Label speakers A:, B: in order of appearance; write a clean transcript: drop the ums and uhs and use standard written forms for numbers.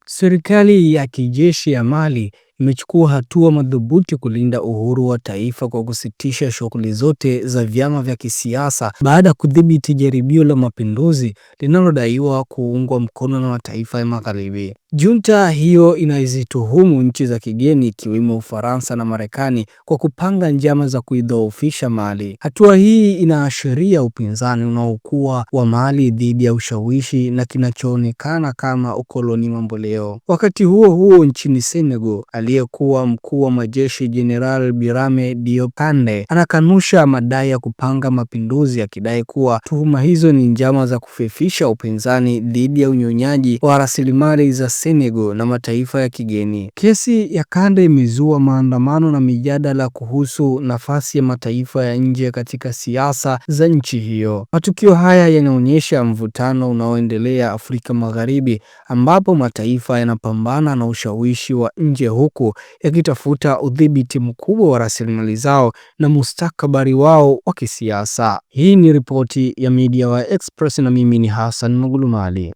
A: Serikali ya kijeshi ya Mali imechukua hatua madhubuti kulinda uhuru wa taifa kwa kusitisha shughuli zote za vyama vya kisiasa baada ya kudhibiti jaribio la mapinduzi linalodaiwa kuungwa mkono na mataifa ya Magharibi. Junta hiyo inazituhumu nchi za kigeni ikiwemo Ufaransa na Marekani kwa kupanga njama za kuidhoofisha Mali. Hatua hii inaashiria upinzani unaokua wa Mali dhidi ya ushawishi na kinachoonekana kama ukoloni mamboleo. Wakati huo huo, nchini Senegal, aliyekuwa mkuu wa majeshi Jenerali Birame Diop Kande anakanusha madai ya kupanga mapinduzi, akidai kuwa tuhuma hizo ni njama za kufifisha upinzani dhidi ya unyonyaji wa rasilimali za Senegal na mataifa ya kigeni. Kesi ya Kande imezua maandamano na mijadala kuhusu nafasi ya mataifa ya nje katika siasa za nchi hiyo. Matukio haya yanaonyesha mvutano unaoendelea Afrika Magharibi, ambapo mataifa yanapambana na ushawishi wa nje huku yakitafuta udhibiti mkubwa wa rasilimali zao na mustakabali wao wa kisiasa. Hii ni ripoti ya Media Express na mimi ni Hassan Magulumali.